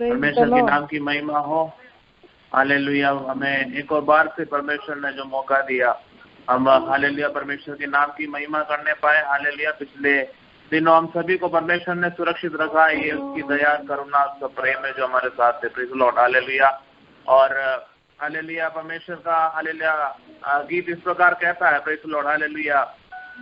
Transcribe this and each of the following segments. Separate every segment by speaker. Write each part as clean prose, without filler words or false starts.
Speaker 1: परमेश्वर के नाम की महिमा हो। हालेलुया। हमें एक और बार से परमेश्वर ने जो मौका दिया, हम हालेलुया परमेश्वर के नाम की महिमा करने पाए। हालेलुया। पिछले दिनों हम सभी को परमेश्वर ने सुरक्षित रखा है। ये उसकी दया, करुणा, उसका प्रेम है जो हमारे साथ है। Praise the Lord. हालेलुया। और हालेलुया परमेश्वर का हालेलुया गीत इस प्रकार कहता है, प्रेज़ द लॉर्ड। हालेलुया।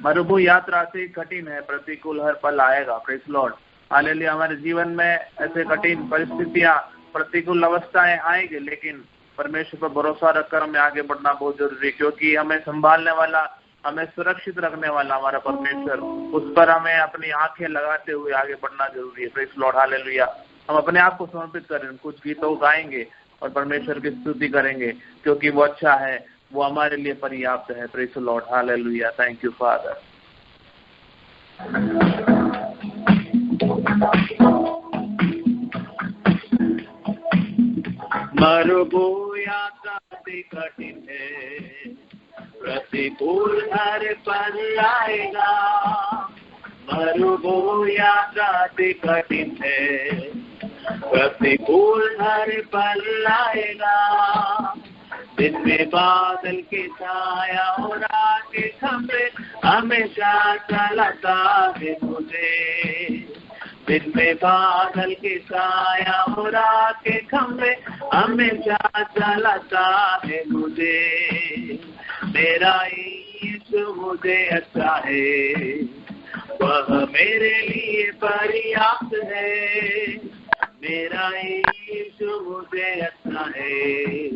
Speaker 1: मरुभूमि यात्रा से कठिन है, प्रतिकूल हर पल आएगा। Praise the Lord. हालेलुया। हमारे जीवन में ऐसे कठिन परिस्थितियां, प्रतिकूल अवस्थाएं आएंगी, लेकिन परमेश्वर पर भरोसा रखकर हमें आगे बढ़ना बहुत जरूरी है, क्योंकि हमें संभालने वाला, हमें सुरक्षित रखने वाला हमारा परमेश्वर, उस पर हमें अपनी आंखें लगाते हुए आगे बढ़ना जरूरी है। Praise the Lord. हालेलुया। हम अपने आप को समर्पित करें, कुछ गीतों गाएंगे और परमेश्वर की स्तुति करेंगे, क्योंकि वो अच्छा है, वो हमारे लिए पर्याप्त है। Praise the Lord. Hallelujah. Thank you father. मरुभूमि यात्रा से कठिन है, प्रतिकूल हर पल आएगा। मरुभूमि यात्रा से कठिन है, प्रतिकूल हर पल आएगा। दिन में बादल के छाया और रात के खंभे हमेशा चलाता है मुझे। दिन में बादल के छाया और रात के खंभे हमेशा चलाता है मुझे। मेरा यीशु मुझे अच्छा है, वह मेरे लिए पर्याप्त है। मेरा यीशु मुझे अच्छा है,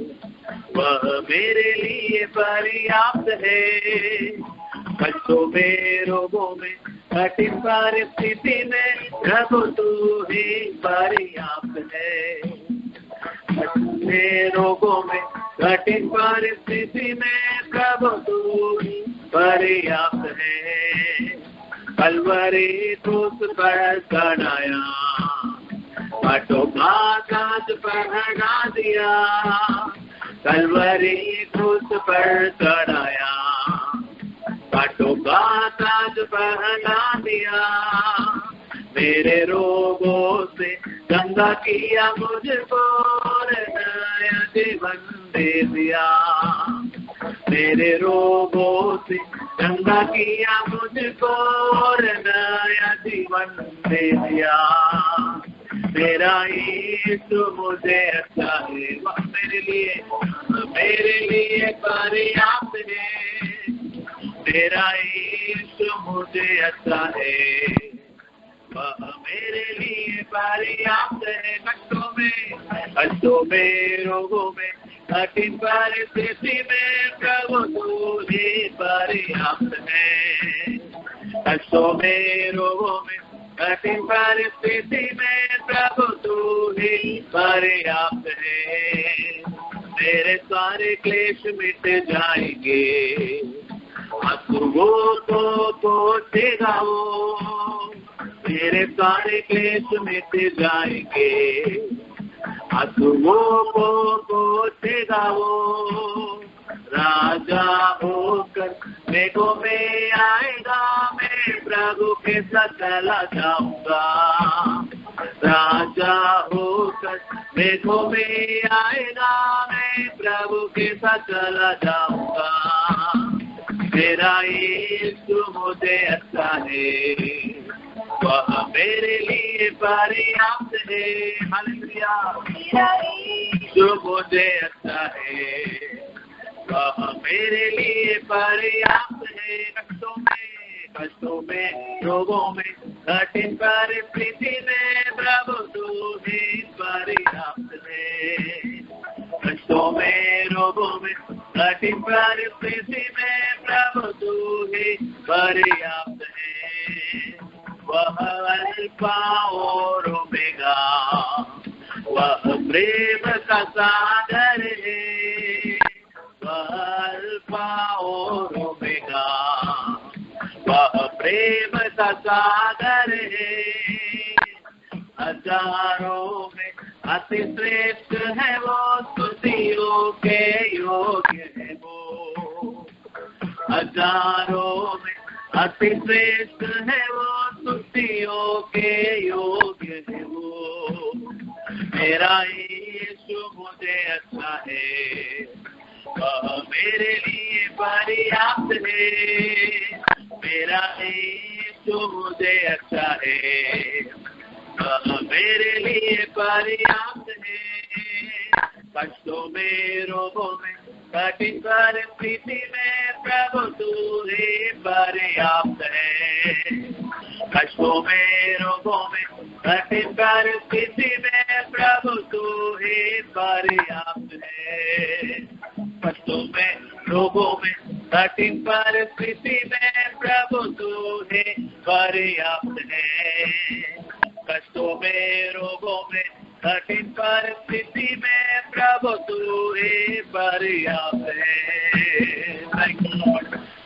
Speaker 1: वह मेरे लिए पर्याप्त है। कष्टों में, रोगों में, कठिन परिस्थिति में प्रभु तू ही पर्याप्त है। कठिन रोगों में, कठिन परिस्थिति में प्रभु तू ही पर्याप्त है। कलवरी क्रूस पर चढ़ाया, बाटों का कांच पहना दिया। कलवरी क्रूस पर चढ़ाया, बाटों का ताज पहना दिया। मेरे रोगों से गंगा किया मुझको, नया जीवन दे दिया। मेरे रोगों से गंगा किया मुझको, नया जीवन दे दिया। मेरा यीशु मुझे अच्छा है, वह मेरे लिए पर्याप्त है। मेरा यीशु मुझे अच्छा है, वह मेरे लिए पर्याप्त है। कष्टों में, रोगों में, कठिन परिस्थिति में प्रभु तू ही पर्याप्त है। कष्टों में, रोगों में, कठिन परिस्थिति में प्रभु तू ही पर्याप्त है। मेरे सारे क्लेश मिट जाएंगे, आंसुओं को पोंछेगा वो। मेरे सारे क्लेश मिट जाएंगे, आंसुओं को पोंछेगा वो। राजा होकर मेघों में आएगा, मैं प्रभु के साथ चला जाऊंगा। राजा होकर मेघों में आएगा, मैं प्रभु के साथ चला जाऊंगा। मेरा यीशु मुझे अच्छा है, वह मेरे लिए पर्याप्त है। हालेलुया। मेरा यीशु मुझे अच्छा है, वह मेरे लिए पर्याप्त है। कष्टों में, रोगों में, कठिन परिस्थिति में प्रभु तू ही पर्याप्त है। कष्टों में, रोगों में, कठिन परिस्थिति में प्रभु तू ही पर्याप्त है। वह अल्फा और ओमेगा, वह प्रेम का सागर है। वह अल्फा और ओमेगा, वह प्रेम का सागर है। हजारों में अति श्रेष्ठ है वो, स्तुतियों के योग्य है वो। हजारों में अति श्रेष्ठ है वो, स्तुतियों के योग्य है वो। मेरा यीशु मुझे अच्छा है, वह मेरे लिए पर्याप्त है। मेरा यीशु मुझे अच्छा है, वह मेरे लिए पर्याप्त है। कष्टों में, रोगों में, कठिन परिस्थिति में प्रभु तू ही पर्याप्त है। कष्टों में, रोगों में, कठिन परिस्थिति में प्रभु तू ही पर्याप्त है। कष्टों में, रोगों में, कठिन परिस्थिति में प्रभु तू ही पर्याप्त है। कष्टों में, रोगों में, कठिन परिस्थिति में प्रभु तू ही पर्याप्त है।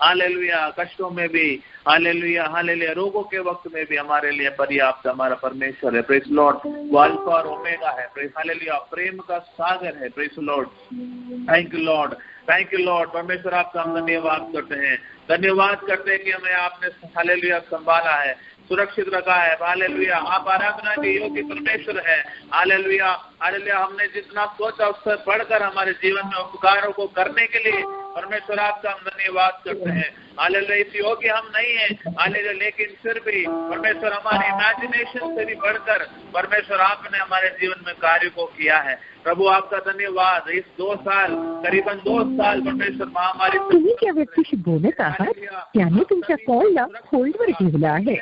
Speaker 1: हालेलुया। कष्टों में भी, हालेलुया, हालेलुया, रोगों के वक्त में भी हमारे लिए पर्याप्त हमारा परमेश्वर है। Praise Lord. वो अल्फा और ओमेगा है। प्रेज हालेलुया, प्रेम का सागर है। Praise Lord. Thank you Lord, thank you Lord. परमेश्वर आपका हम धन्यवाद करते हैं, धन्यवाद करते हैं कि हमें आपने हालेलुया संभाला है, सुरक्षित रखा है। हालेलुया, आप आराधना के योग्य परमेश्वर है। हालेलुया, हालेलुया, हमने जितना सोचा उससे बढ़कर हमारे जीवन में उपकारों को करने के लिए परमेश्वर आपका हम धन्यवाद करते हैं। हालेलुया, इस योग्य हम नहीं है, हालेलुया, लेकिन फिर भी परमेश्वर हमारी इमेजिनेशन से भी बढ़कर परमेश्वर आपने हमारे जीवन में कार्य को किया है। प्रभु आपका धन्यवाद। इस 2 साल, करीबन 2 साल परमेश्वर महामारी
Speaker 2: तुम्ही ज्या व्यक्तीशी बोलत आहात त्याने तुमच्या कॉलला होल्डवर ठेवला आहे,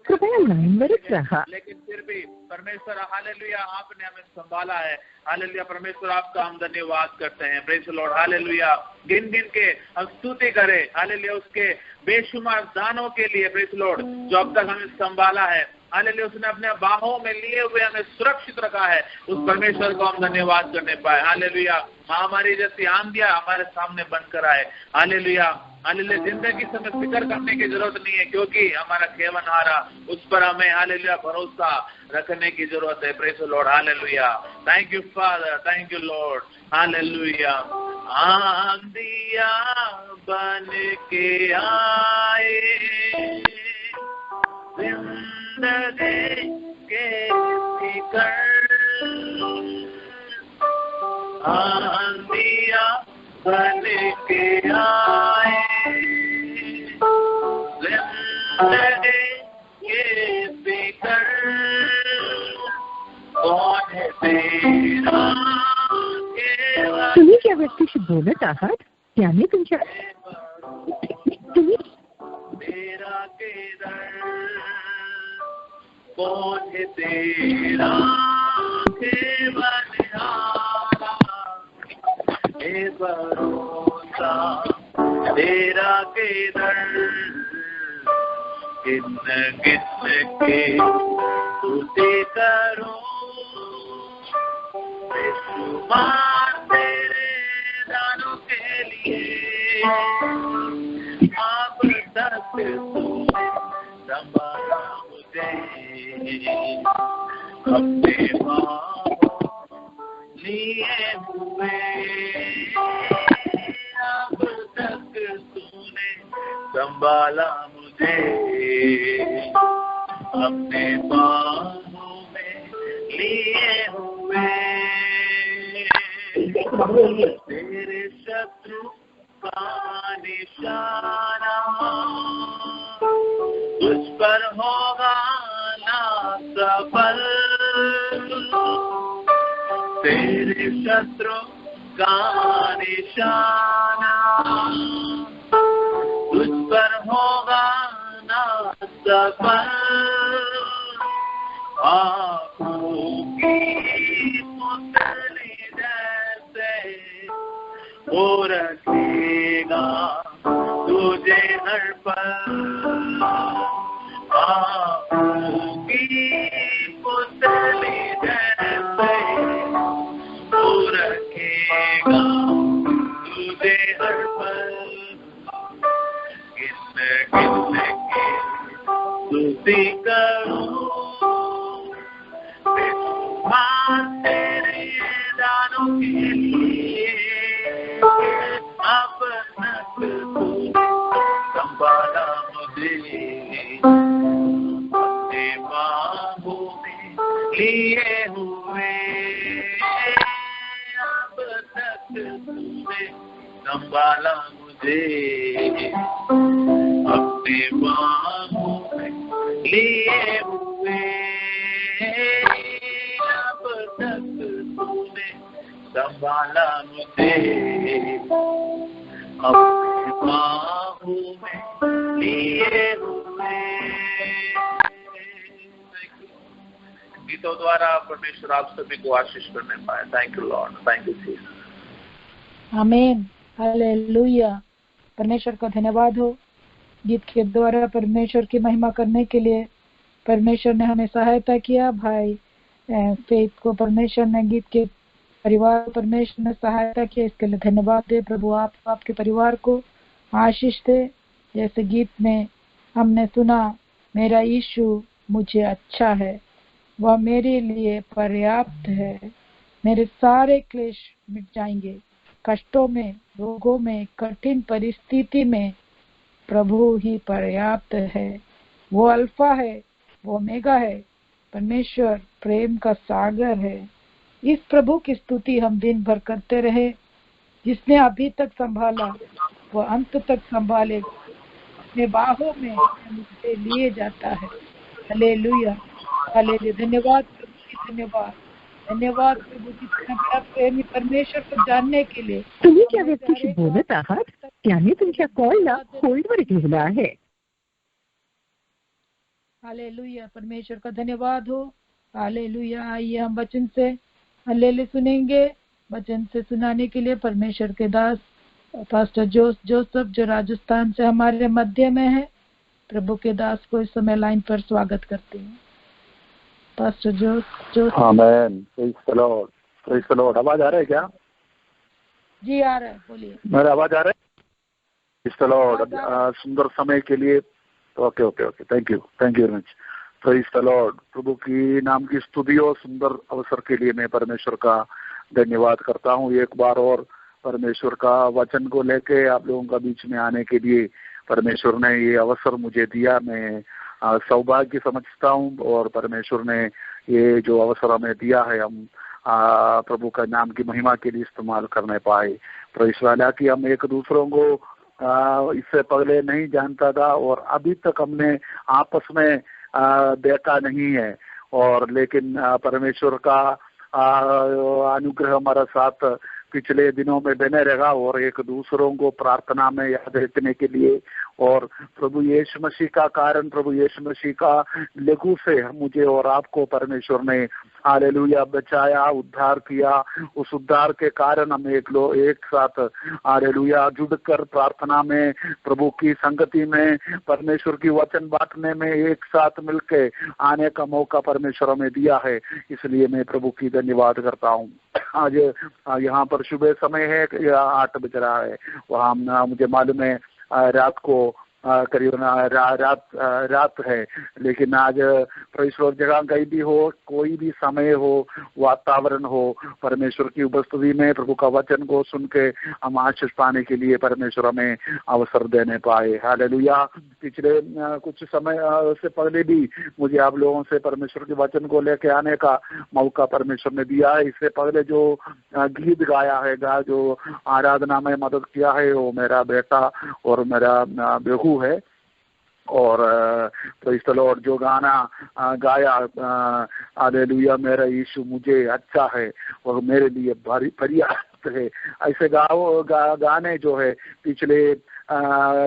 Speaker 2: कृपया लाईनवरच रहा।
Speaker 1: लेकिन फिर भी परमेश्वर हालेलुया आपने हमें संभाला है। हालेलुया, परमेश्वर आपका हम धन्यवाद करते हैं। Praise Lord. हालेलुया, गिन गिन के हम स्तुति करें। हालेलुया, उसके बेशुमार दानों के लिए। प्रेज लॉर्ड, जो अब तक हमें संभाला है। हालेलुया, उसने अपने बाहों में लिए हुए हमें सुरक्षित रखा है। उस परमेश्वर को हम धन्यवाद करने पाए। हालेलुया, महामारी जैसी आंधियां हमारे सामने बनकर आए। हालेलुया, हालेलुया, जिंदगी से हमें फिक्र करने की जरूरत नहीं है, क्योंकि हमारा केवनहारा, उस पर हमें हालेलुया भरोसा रखने की जरूरत है। Praise the Lord. Hallelujah, thank you Father, thank you Lord. Hallelujah, आंधियां बन के आए जिंदगी के फिकर, आंधियां बन के आए जिंदगी के फिकर, कौन है तेरा केवल।
Speaker 2: तुम्ही ज्या व्यक्तीशी बोलत आहात त्याने तुमच्या तुम्ही
Speaker 1: तेरा केदार, कौन है तेरा केवलहारा, हे भरोसा तेरा केदार, किन किन के स्तुति करूं, बेशुमार तेरे दानों के लिए, अब तक तूने संभाला मुझे, अपने बाहों लिए हुए, अब तक तूने संभाला मुझे, अपने बाहों में लिए हुए। तेरे शत्रु का निशाना तुझ पर होगा ना सफल, तेरे शत्रु का निशाना तुझ पर होगा ना सफल, आँखों की पुतली जैसे वो रखेगा तुझे हर पल, आँखों की पुतली जैसे वो रखेगा तुझे हर पल, किन किन की स्तुति करूं, बेशुमार संभाला मुझे, अपने बाहों में लिए हुए, अब तक तूने संभाला मुझे, अपने बाहों में लिए हुए। गीतों द्वारा परमेश्वर आप सभी को आशीष करने पाए। Thank you Lord, thank you Jesus.
Speaker 3: आमीन, हालेलुया। परमेश्वर का धन्यवाद हो। गीत के द्वारा परमेश्वर की महिमा करने के लिए परमेश्वर ने हमें सहायता किया। भाई फेथ को परमेश्वर ने, गीत के परिवार परमेश्वर ने सहायता किया, इसके लिए धन्यवाद दे। प्रभु आप आपके परिवार को आशीष दे। जैसे गीत में हमने सुना, मेरा यीशु मुझे अच्छा है, वह मेरे लिए पर्याप्त है, मेरे सारे क्लेश मिट जाएंगे। कष्टों में, रोगों में, कठिन परिस्थिति में प्रभु ही पर्याप्त है। वो अल्फा है, वो ओमेगा है। परमेश्वर प्रेम का सागर है। इस प्रभु की स्तुति हम दिन भर करते रहे। जिसने अभी तक संभाला वो अंत तक संभालेगा, अपने बाहों में मुझे लिए जाता है। Hallelujah, hallelujah. धन्यवाद प्रभु की, धन्यवाद, धन्यवाद प्रभु की, इतना बड़ा प्रेमी परमेश्वर को जानने के लिए।
Speaker 2: तुम्ही ज्या व्यक्तीशी बोलत आहात त्याने तुमच्या कॉलला होल्डवर ठेवला आहे।
Speaker 3: हालेलुया, परमेश्वर का धन्यवाद हो। हालेलुया। आइए हम वचन से हालेलुया सुनेंगे। वचन से सुनाने के लिए परमेश्वर के दास पास्टर जोसेफ जो राजस्थान से हमारे मध्य में है, प्रभु के दास को इस समय लाइन पर स्वागत करते हैं। Pastor Joseph.
Speaker 4: Amen, praise the Lord, praise the Lord. आवाज आ रहा है क्या?
Speaker 3: जी आ रहा है, बोलिए।
Speaker 4: मेरा आवाज आ रहा है? Praise the Lord. सुंदर समय के लिए okay okay okay, thank you very much. Praise the Lord. प्रभु की नाम की स्तुति और सुंदर अवसर के लिए मैं परमेश्वर का धन्यवाद करता हूँ। एक बार और परमेश्वर का वचन को लेके आप लोगों का बीच में आने के लिए परमेश्वर ने ये अवसर मुझे दिया। मैं सौभाग्य समझता हूँ और परमेश्वर ने ये जो अवसर हमें दिया है, हम प्रभु का नाम की महिमा के लिए इस्तेमाल करने पाए। परमेश्वर कि हम एक दूसरों को इससे पहले नहीं जानता था और अभी तक हमने आपस में देखा नहीं है, और लेकिन परमेश्वर का अनुग्रह हमारा साथ पिछले दिनों में बने रहा और एक दूसरों को प्रार्थना में याद रखने के लिए और प्रभु यीशु मसीह का कारण, प्रभु यीशु मसीह का लहू से मुझे और आपको परमेश्वर ने हालेलुया बचाया, उद्धार किया। उस उद्धार के कारण हम एक साथ हालेलुया जुड़कर प्रार्थना में, प्रभु की संगति में, परमेश्वर की वचन बांटने में एक साथ मिलके आने का मौका परमेश्वर हमें दिया है। इसलिए मैं प्रभु की धन्यवाद करता हूँ। आज यहाँ पर सुबह समय है, 8 बज रहा है, वहाँ मुझे मालूम है रात को करीबन रात है, लेकिन आज परमेश्वर जगह कहीं भी हो, कोई भी समय हो, वातावरण हो, परमेश्वर की उपस्थिति में प्रभु का वचन को सुन के हम आशीष पाने के लिए परमेश्वर हमें अवसर देने पाए। हालेलुया। पिछले कुछ समय से पहले भी मुझे आप लोगों से परमेश्वर के वचन को लेके आने का मौका परमेश्वर ने दिया है। इससे पहले जो गीत गाया है, जो आराधना में मदद किया है, वो मेरा बेटा और मेरा बेहू है। और प्रेज़ द लॉर्ड जो गाना गाया, हालेलुया, मेरा यीशु मुझे अच्छा है और मेरे लिए पर्याप्त है, ऐसे गाने जो है पिछले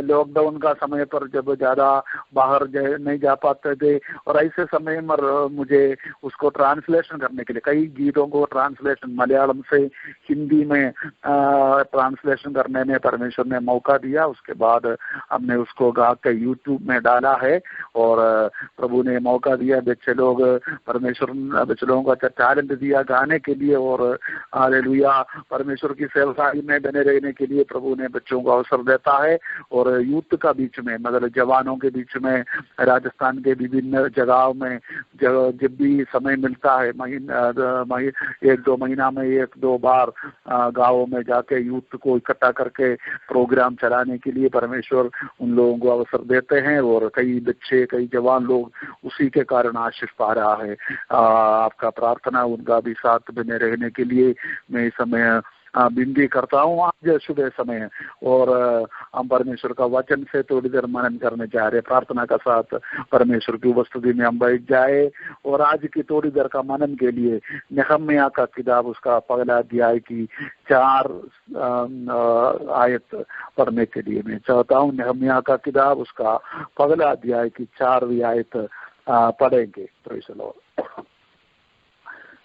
Speaker 4: लॉकडाउन का समय पर जब ज़्यादा बाहर नहीं जा पाते थे, और ऐसे समय में मुझे उसको ट्रांसलेशन करने के लिए, कई गीतों को ट्रांसलेशन मलयालम से हिंदी में ट्रांसलेशन करने में परमेश्वर ने मौका दिया। उसके बाद हमने उसको गा के यूट्यूब में डाला है और प्रभु ने मौका दिया। बच्चे लोग, परमेश्वर बच्चे लोगों को अच्छा टैलेंट दिया गाने के लिए, और हालेलुया परमेश्वर की सेवकाई में बने रहने के लिए प्रभु ने बच्चों को अवसर देता है। और यूथ का बीच में, मतलब जवानों के बीच में, राजस्थान के विभिन्न जगहों में जब भी समय मिलता है, 1-2 महीना में 1-2 बार गाँवों में जाके यूथ को इकट्ठा करके प्रोग्राम चलाने के लिए परमेश्वर उन लोगों को अवसर देते हैं, और कई बच्चे, कई जवान लोग उसी के कारण आशीष पा रहा है। आपका प्रार्थना उनका भी साथ बने रहने के लिए मैं इस समय विनती करता हूँ आज सुबह समय। और हम परमेश्वर का वचन से थोड़ी देर मनन करने जा रहे, प्रार्थना का साथ परमेश्वर की उपस्थिति में हम बैठ जाए। और आज की थोड़ी देर का मनन के लिए नहम्याह का किताब उसका पहला अध्याय की 4 आयत पढ़ने के लिए मैं चाहता हूँ। नहम्याह का किताब उसका पहला अध्याय की 4वीं आयत पढ़ेंगे। Praise the Lord,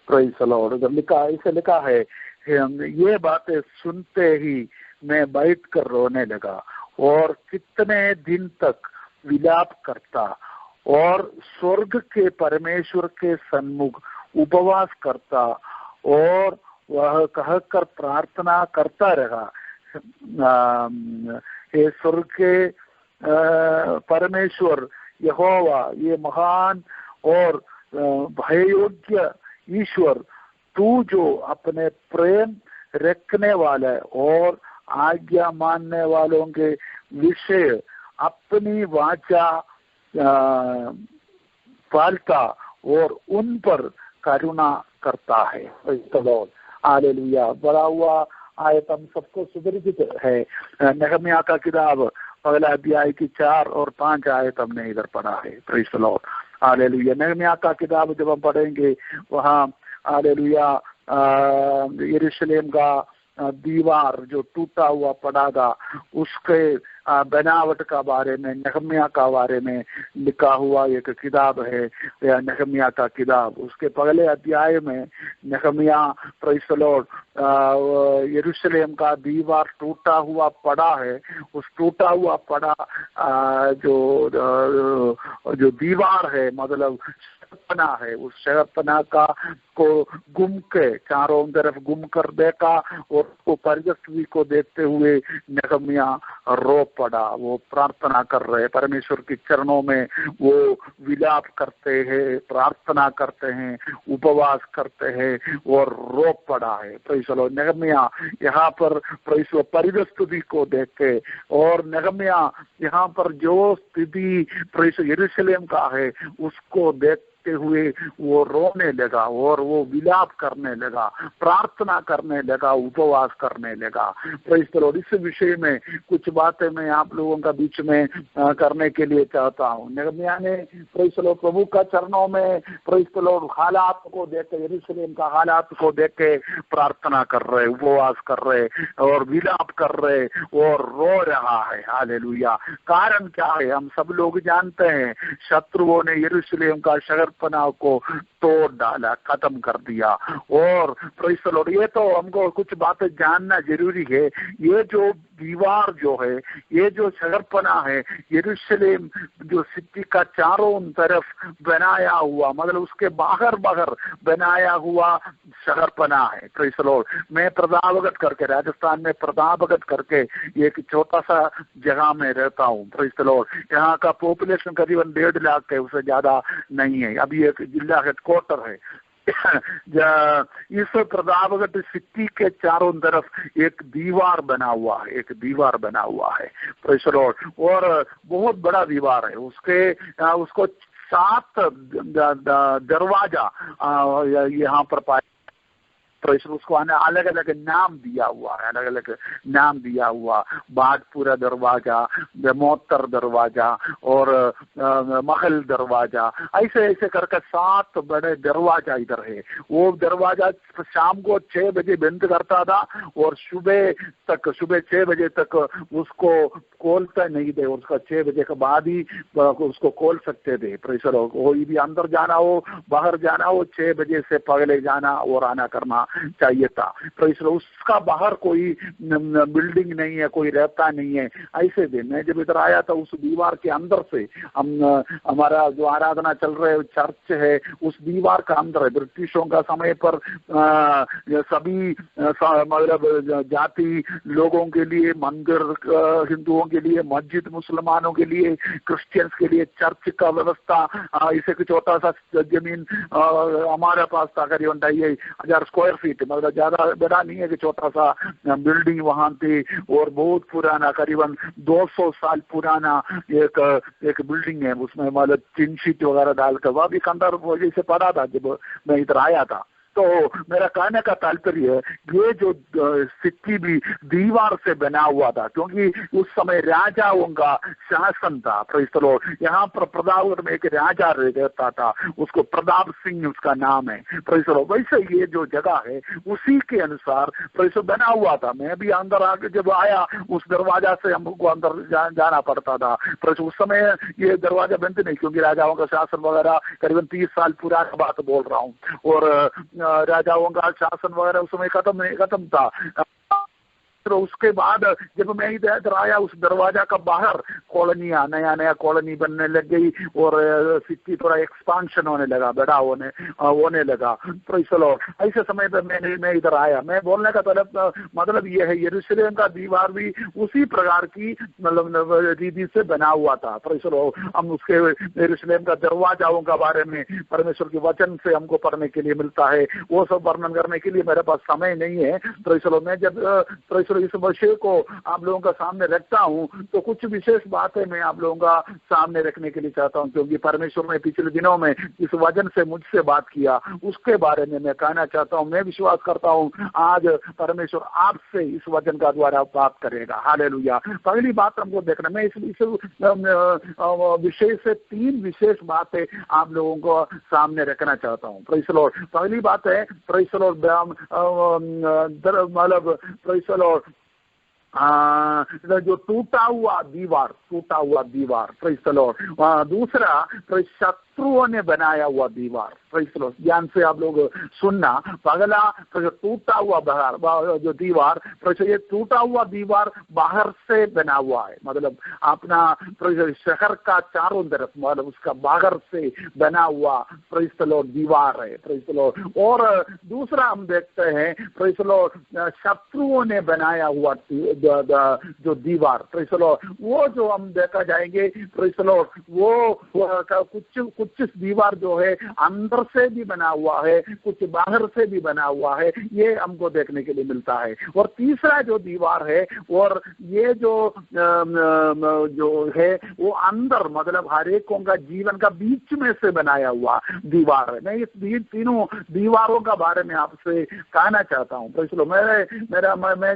Speaker 4: praise the Lord. उधर लिखा, इसे लिखा है, ये बातें सुनते ही मैं बैठ कर रोने लगा और कितने दिन तक विलाप करता और स्वर्ग के परमेश्वर के सन्मुख उपवास करता और वह कहकर प्रार्थना करता रहा, हे स्वर्ग के परमेश्वर यहोवा, ये महान और भययोग्य ईश्वर, तू जो अपने प्रेम रखने वाला और आज्ञा मानने वालों के विषय अपनी वाचा पालता और उन पर करुणा करता है। हालेलुया। बड़ा हुआ आयत हम सबको सुपरिचित है। नहम्याह का किताब पहला अध्याय की 4 और 5 आयत हमने इधर पढ़ा है। Praise the Lord, hallelujah. Nehemiah का किताब जब हम पढ़ेंगे वहाँ हालेलुया यरूशलेम का दीवार जो टूटा हुआ पड़ा था उसके बनावट का बारे में, नहम्याह का बारे में लिखा हुआ एक किताब है नहम्याह का किताब। उसके पहले अध्याय में नहम्याह, प्रेज़ द लॉर्ड, यरूशलेम का दीवार टूटा हुआ पड़ा है। उस टूटा हुआ पड़ा जो दीवार है, मतलब शहरपना है, उस शहरपना का को गुम के चारों तरफ गुम कर देखा और उसको परिस्थिति को देखते हुए नहम्याह रो पड़ा। वो प्रार्थना कर रहे, परमेश्वर के चरणों में वो विलाप करते हैं, प्रार्थना करते हैं, उपवास करते हैं और रो पड़ा है। Praise the Lord. नहम्याह यहाँ पर प्रेज़ द परिस्थिति को देख के, और नहम्याह यहाँ पर जो स्थिति प्रेज़ यरूशलेम का है उसको देख हुए वो रोने लगा और वो विलाप करने लगा, प्रार्थना करने लगा, उपवास करने लगा। Praise the Lord. इस विषय में कुछ बातें मैं आप लोगों का बीच में करने के लिए चाहता हूँ। नहम्याह ने प्रेज़ द लॉर्ड प्रभु का चरणों में प्रेज़ द लॉर्ड हालात को देख के, यरूशलेम का हालात को देख के प्रार्थना कर रहे, उपवास कर रहे और विलाप कर रहे और रो रहा है। हालेलुया। कारण क्या है हम सब लोग जानते हैं, शत्रुओं ने यरूशलेम का शहर पनाह को तोड़ डाला, खत्म कर दिया। और प्रेज़ द लॉर्ड, ये तो हमको कुछ बातें जानना जरूरी है। ये जो दीवार जो है, ये जो शहरपना है, यरूशलेम जो सिटी का चारों तरफ बनाया हुआ, मतलब उसके बाहर बनाया हुआ शहरपना है। Praise the Lord. मैं प्रतापगढ़ करके, राजस्थान में प्रतापगढ़ करके एक छोटा सा जगह में रहता हूँ। Praise the Lord. यहाँ का पॉपुलेशन करीबन 1.5 लाख है, उससे ज्यादा नहीं है। अभी एक जिला हेडक्वार्टर है। इस प्रतापगढ़ सिटी के चारों तरफ एक दीवार बना हुआ है, एक दीवार बना हुआ है। Praise the Lord. और बहुत बड़ा दीवार है। उसको 7 दरवाजा यहाँ पर पाए। उसको अलग अलग नाम दिया हुआ है, अलग अलग नाम दिया हुआ, बागपुरा दरवाजा, मोहत्तर दरवाजा और महल दरवाजा, ऐसे ऐसे करके 7 बड़े दरवाजा इधर है। वो दरवाजा शाम को 6 बजे बंद करता था और सुबह 6 बजे तक उसको खोलते नहीं थे। उसका 6 बजे के बाद ही उसको खोल सकते थे। प्रेशर कोई भी अंदर जाना हो, बाहर जाना हो, 6 बजे से पहले जाना और आना करना चाहिए था। तो इसलिए उसका बाहर कोई बिल्डिंग नहीं है, कोई रहता नहीं है। ऐसे दिन मैं जब इधर आया था, उस दीवार के अंदर से हमारा जो आराधना चल रहे चर्च है उस दीवार का अंदर है। ब्रिटिशों का समय पर सभी मतलब जाति लोगों के लिए मंदिर, हिंदुओं के लिए मस्जिद, मुसलमानों के लिए, क्रिश्चियंस के लिए चर्च का व्यवस्था। इसे छोटा सा जमीन हमारे पास था, करीबन 2500 स्क्वायर फीट, मतलब ज्यादा बड़ा नहीं है कि छोटा सा बिल्डिंग वहां थी। और बहुत पुराना, करीबन 200 साल पुराना एक बिल्डिंग है। उसमें मतलब टिन शीट वगैरह डालकर वह भी कंदर वजह से पड़ा था जब मैं इधर आया था। तो मेरा कहने का तात्पर्य है, ये जो सिक्की भी दीवार से बना हुआ था, क्योंकि उस समय राजाओं का शासन था। Praise the Lord. यहाँ पर प्रतापगढ़ में एक राजा रहता था, उसको प्रताप सिंह उसका नाम है। Praise the Lord. वैसे ये जो जगह है उसी के अनुसार प्रेज़ बना हुआ था। मैं भी अंदर आके जब आया, उस दरवाजा से हमको अंदर जाना पड़ता था। प्रेज़ उस समय ये दरवाजा बंद नहीं, क्योंकि राजाओं का शासन वगैरह करीबन 30 साल पुरानी बात बोल रहा हूँ, और राजाओं का शासन वगैरह उस समय खत्म था। तो उसके बाद जब मैं इधर आया, उस दरवाजा का बाहर कॉलोनियां, नया कॉलोनी बनने लग गई, और सिटी थोड़ा एक्सपांशन होने लगा, बड़ा होने लगा। Praise the Lord. ऐसे समय पर मैं इधर आया। मैं बोलने का मतलब ये है, यरूशलेम का दीवार भी उसी प्रकार की मतलब रीति से बना हुआ था। Praise the Lord. हम उसके यरूशलेम का दरवाजाओं के बारे में परमेश्वर के वचन से हमको पढ़ने के लिए मिलता है, वो सब वर्णन करने के लिए मेरे पास समय नहीं है। Praise the Lord. मैं जब इस विषय को आप लोगों का सामने रखता हूं, तो कुछ विशेष बातें मैं आप लोगों का सामने रखने के लिए चाहता हूं, क्योंकि परमेश्वर ने पिछले दिनों में इस वचन से मुझसे बात किया, उसके बारे में मैं कहना चाहता हूं। मैं विश्वास करता हूं आज परमेश्वर आपसे इस वचन का द्वारा बात करेगा। हालेलुया। पहली बात हमको देखना, मैं इस विषय से 3 विशेष बातें आप लोगों को सामने रखना चाहता हूं। Praise the Lord. पहली बात है, प्रेज़ द लॉर्ड, मतलब प्रेज़ द लॉर्ड, जो टूटा हुआ दीवार, प्रेज़ द लॉर्ड। दूसरा, शत्रुओं ने बनाया हुआ दीवार। Praise the Lord. ध्यान से आप लोग सुनना। पहला, टूटा हुआ जो दीवार, ये टूटा हुआ दीवार बाहर से बना हुआ है, मतलब अपना शहर का चारों तरफ, मतलब उसका बाहर से बना हुआ प्रेज़ द लॉर्ड दीवार है। Praise the Lord. और दूसरा हम देखते हैं, प्रेज़ द लॉर्ड, शत्रुओं ने बनाया हुआ जो दीवार, प्रेज़ द लॉर्ड, वो जो हम देखा जाएंगे, प्रेज़ द लॉर्ड, वो कुछ दीवार जो है अंदर से भी बना हुआ है, कुछ बाहर से भी बना हुआ है, ये हमको देखने के लिए मिलता है। और तीसरा जो दीवार है, और ये जो है वो अंदर, मतलब हर एक का जीवन का बीच में से बनाया हुआ दीवार है। मैं इस तीनों दीवारों का बारे में आपसे कहना चाहता हूँ। Praise the Lord. मैं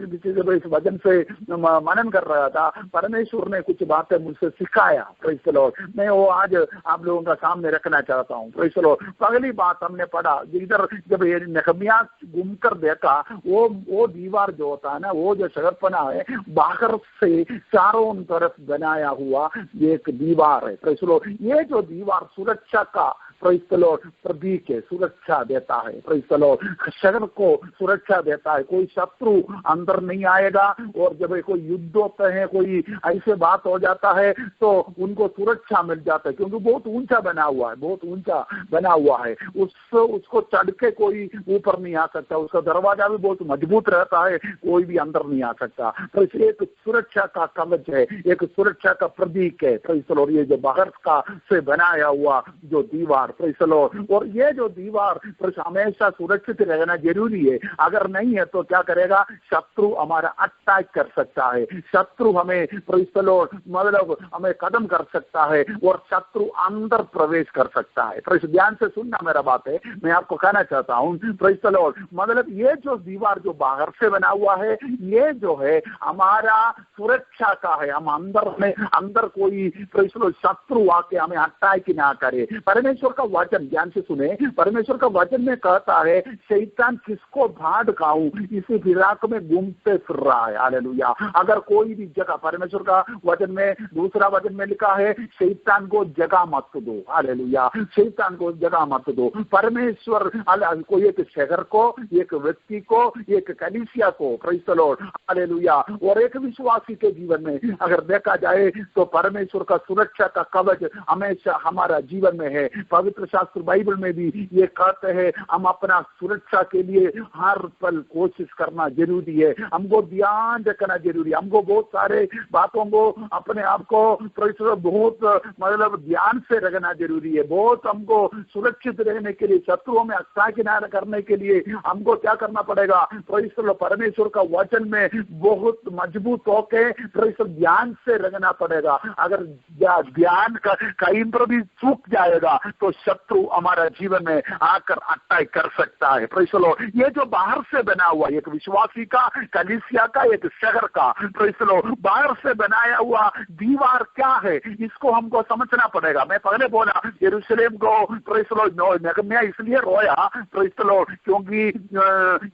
Speaker 4: इस वचन से मनन कर रहा था, परमेश्वर ने कुछ बातें मुझसे सिखाया। Praise the Lord. मैं वो आज आप लोगों का सामने रखना चाहता हूँ। Praise the Lord. पहली बात हमने पढ़ा, इधर जब नहम्याह घूमकर देखा, वो दीवार जो होता है ना, वो जो शहरपना है, बाहर से चारों तरफ बनाया हुआ एक दीवार है। Praise the Lord. ये जो दीवार सुरक्षा का, प्रेज़ द लॉर्ड, प्रतीक है, सुरक्षा देता है। Praise the Lord. शहर को सुरक्षा देता है, कोई शत्रु अंदर नहीं आएगा, और जब कोई युद्ध होते हैं, कोई ऐसे बात हो जाता है, तो उनको सुरक्षा मिल जाता है, क्योंकि बहुत ऊंचा बना हुआ है। उसको चढ़ के कोई ऊपर नहीं आ सकता, उसका दरवाजा भी बहुत मजबूत रहता है, कोई भी अंदर नहीं आ सकता। तो एक सुरक्षा का कवच है, एक सुरक्षा का प्रतीक है। Praise the Lord. ये जो बाहर का से बनाया हुआ जो दीवार, प्रेज़ द लॉर्ड, और ये जो दीवार हमेशा सुरक्षित रहना जरूरी है। अगर नहीं है तो क्या करेगा, शत्रु हमारा अटैक कर सकता है, शत्रु हमें, प्रेज़ द लॉर्ड, मतलब हमें कदम कर सकता है, और शत्रु अंदर प्रवेश कर सकता है। प्रेज़, ध्यान से सुनना मेरा बात है, मैं आपको कहना चाहता हूँ। Praise the Lord. मतलब ये जो दीवार जो बाहर से बना हुआ है, ये जो है हमारा सुरक्षा का है। हम अंदर कोई, प्रेज़ द लॉर्ड, शत्रु आके हमें अटैक ना करे। परमेश्वर का वचन, ध्यान से सुने, परमेश्वर का वचन में कहता है, शैतान किसको भाड़ खाऊं, इसी फिराक में घूमते फिर रहा है। हालेलुया। अगर कोई भी जगह, परमेश्वर का वचन में, दूसरा वचन में लिखा है, शैतान को जगह मत दो। हालेलुया। शैतान को जगह मत दो। परमेश्वर को, एक शहर को, एक व्यक्ति को, एक कलीसिया को, प्रेज़ द लॉर्ड, हालेलुया, और एक विश्वासी के जीवन में अगर देखा जाए तो परमेश्वर का सुरक्षा का कवच हमेशा हमारा जीवन में है। पवित्र शास्त्र बाइबल में भी ये कहते हैं, हम अपना सुरक्षा के लिए हर पल कोशिश करना जरूरी है, हमको ध्यान रखना जरूरी है, हमको बहुत सारे बातों को, अपने आप को बहुत मतलब ध्यान से रखना जरूरी है। बहुत हमको सुरक्षित रहने के लिए, शत्रुओं में अटैक न करने के लिए हमको क्या करना पड़ेगा, परमेश्वर का वचन में बहुत मजबूत होके ध्यान से रखना पड़ेगा। अगर ध्यान कहीं पर भी चूक जाएगा तो शत्रु हमारा जीवन में आकर अटैक कर सकता है। Praise the Lord. ये जो बाहर से बना हुआ एक विश्वासी का, कलीसिया का, एक शहर का, प्रेज़ द लॉर्ड, बाहर से बनाया हुआ दीवार क्या है, इसको हमको समझना पड़ेगा। मैं पहले बोला यरूशलेम को प्रेज़ द लॉर्ड नेहम्याह इसलिए रोया, प्रेज़ द लॉर्ड, क्योंकि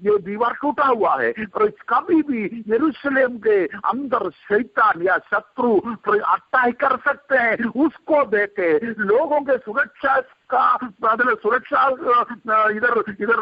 Speaker 4: ये दीवार टूटा हुआ है। कभी भी यरूशलेम के अंदर शैतान या शत्रु अटैक कर सकते हैं, उसको देख के लोगों के सुरक्षा का मतलब सुरक्षा इधर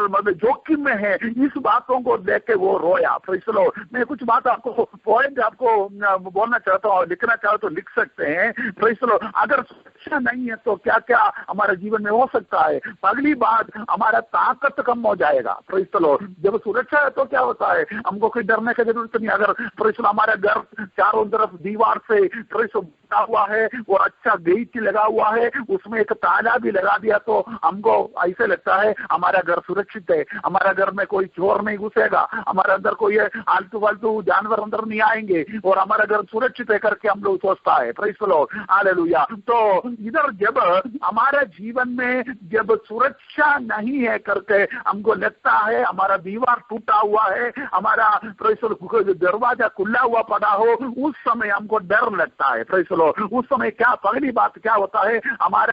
Speaker 4: मतलब जोखिम में है, इस बातों को देख के वो रोया। Praise the Lord. मैं कुछ बात आपको पॉइंट आपको बोलना चाहता हूँ, लिखना चाहो तो लिख सकते हैं। Praise the Lord. अगर सुरक्षा नहीं है तो क्या क्या हमारे जीवन में हो सकता है। पहली बात, हमारा ताकत कम हो जाएगा। Praise the Lord. जब सुरक्षा है तो क्या होता है, हमको कोई डरने की जरूरत नहीं। अगर प्रेज़ द लॉर्ड हमारा घर चारों तरफ दीवार से प्रेज़ द लॉर्ड बना हुआ है और अच्छा गेट लगा हुआ है, उसमें एक ताला भी लगा दिया तो हमको ऐसे लगता है हमारा घर सुरक्षित है, हमारा घर में कोई चोर नहीं घुसेगा, हमारे अंदर कोई आलतू फालतू जानवर अंदर नहीं आएंगे और हमारा घर सुरक्षित है करके हम लोग सोचता है। Praise the Lord. हालेलुया। तो इधर जब हमारा जीवन में जब सुरक्षा नहीं है करके हमको लगता है, हमारा दीवार टूटा हुआ है, हमारा प्रेज़ द लॉर्ड दरवाजा खुला हुआ पड़ा हो, उस समय हमको डर लगता है। Praise the Lord. उस समय क्या पहली बात क्या होता है, हमारा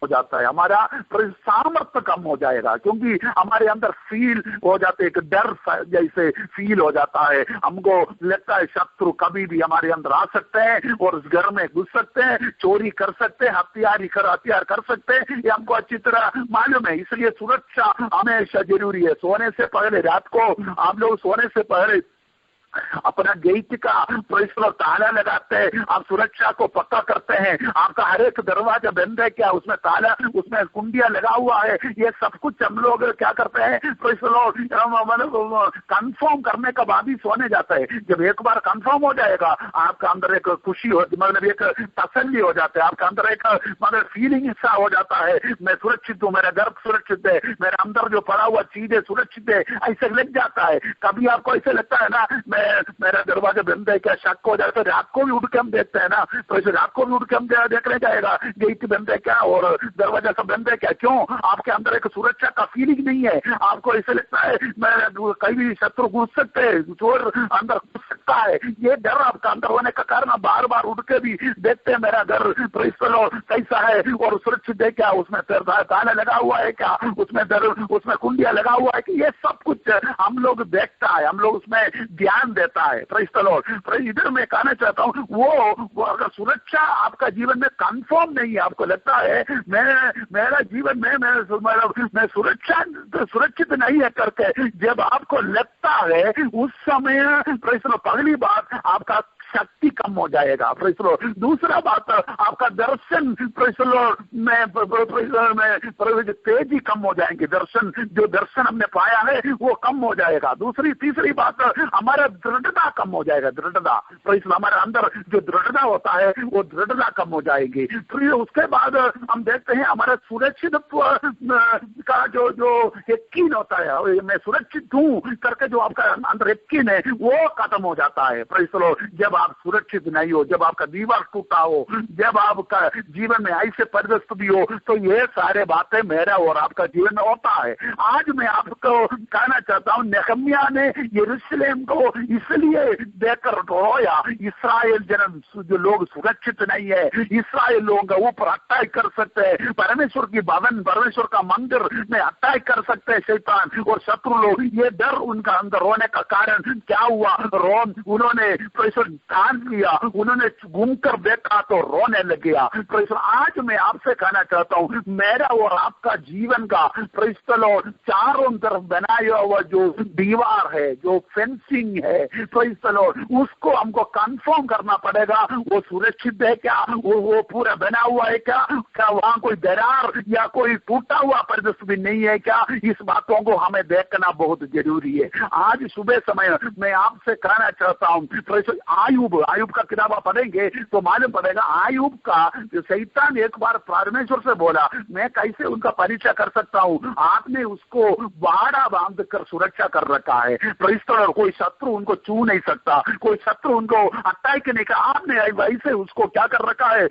Speaker 4: हो जाता है, हमारा सामर्थ्य कम हो जाएगा, क्योंकि हमारे अंदर फील हो जाते, एक डर जैसे फील हो जाता है। हमको लगता है शत्रु कभी भी हमारे अंदर आ सकते हैं और उस घर में घुस सकते हैं, चोरी कर सकते हैं, हथियार कर सकते हैं, ये हमको अच्छी तरह मालूम है। इसलिए सुरक्षा हमेशा जरूरी है। सोने से पहले, रात को आप लोग सोने से पहले अपना गेट का प्रेज़ द लॉर्ड ताला लगाते हैं, आप सुरक्षा को पक्का करते हैं। आपका हर एक दरवाजा बंद है क्या, उसमें ताला, उसमें कुंडिया लगा हुआ है, ये सब कुछ हम लोग क्या करते हैं, प्रेज़ द लॉर्ड, मतलब कंफर्म करने के बाद ही सोने जाता है। जब एक बार कंफर्म हो जाएगा, आपका अंदर एक खुशी हो, मतलब एक तसल्ली हो जाता है, आपका अंदर एक मतलब फीलिंग हिस्सा हो जाता है, मैं सुरक्षित हूँ, मेरा घर सुरक्षित है, मेरे अंदर जो पड़ा हुआ चीज है सुरक्षित है, ऐसे लग जाता है। कभी आपको ऐसे लगता है ना, मेरा दरवाजा बंद है क्या, शक हो जाता है। रात को भी उठ के हम देखते हैं ना, तो ऐसे रात को भी उठ के हम देखने जाएगा गेट बंद है क्या और दरवाजा सब बंद है क्या। क्यों? आपके अंदर एक सुरक्षा का फीलिंग नहीं है। आपको ऐसे लगता है मैं कहीं भी शत्रु घुस सकते हैं, चोर अंदर घुस सकता है। ये डर आपका अंदर होने का कारण आप बार बार उठ के भी देखते हैं मेरा घर प्रेज़ द लॉर्ड कैसा है और सुरक्षित है क्या, उसमें ताला लगा हुआ है क्या, उसमें कुंडिया लगा हुआ है कि, ये सब कुछ हम लोग देखता है, हम लोग उसमें ध्यान देता है। Praise the Lord. इधर मैं कहना चाहता हूँ, वो अगर सुरक्षा आपका जीवन में कंफर्म नहीं है, आपको लगता है मेरा जीवन में मैं सुरक्षित नहीं है करके जब आपको लगता है, उस समय प्रेज़ द लॉर्ड पहली बात आपका शक्ति कम हो जाएगा। Praise the Lord. दूसरा बात, आपका दर्शन प्रेज़ द लॉर्ड में तेजी कम हो जाएंगे। जो दर्शन हमने पाया है वो कम हो जाएगा। तीसरी बात, हमारा दृढ़ता कम हो जाएगा। दृढ़ता प्रेज़ द लॉर्ड, हमारे अंदर जो दृढ़ता होता है वो दृढ़ता कम हो जाएगी। फिर उसके बाद हम देखते हैं हमारा सुरक्षित का जो यकीन होता है, मैं सुरक्षित हूँ करके जो आपका अंदर यकीन है वो खत्म हो जाता है। Praise the Lord. जब आप सुरक्षित नहीं हो, जब आपका दीवार टूटा हो, जब आपका जीवन में ऐसे परिस्थिति हो, तो ये सारे बातें मेरा और आपका जीवन में होता है। आज मैं आपको कहना चाहता हूँ, नेहम्याह ने यरूशलेम को इसलिए देखकर रोया, इस्राएल जन जो लोग सुरक्षित नहीं है, इस्राएल लोगों का ऊपर अटैक कर सकते हैं, परमेश्वर की भवन, परमेश्वर का मंदिर में अटैक कर सकते हैं शैतान और शत्रु लोग। ये डर उनका अंदर होने का कारण क्या हुआ, उन्होंने कान लिया, उन्होंने घूमकर देखा तो रोने लग गया। प्रेज़ आज मैं आपसे कहना चाहता हूँ, मेरा और आपका जीवन का प्रेज़ द लॉर्ड चारों तरफ बनाया हुआ जो दीवार है, जो फेंसिंग है, प्रेज़ द लॉर्ड, उसको हमको कंफर्म करना पड़ेगा। वो सुरक्षित है क्या, वो पूरा बना हुआ है क्या वहाँ कोई दरार या कोई टूटा हुआ परिस्थिति नहीं है क्या, इस बातों को हमें देखना बहुत जरूरी है। आज सुबह समय मैं आपसे कहना चाहता हूँ, आयु आयुब का किताब आप पढ़ेंगे तो मालूम पड़ेगा, आयुब का शैतान एक बार परमेश्वर से बोला, मैं कैसे उनका परिचय कर सकता हूँ, आपने उसको बाड़ा बांध कर सुरक्षा कर रखा है। और कोई शत्रु उनको छू नहीं सकता, कोई शत्रु उनको अटैक नहीं कर, आपने वैसे उसको क्या कर रखा है,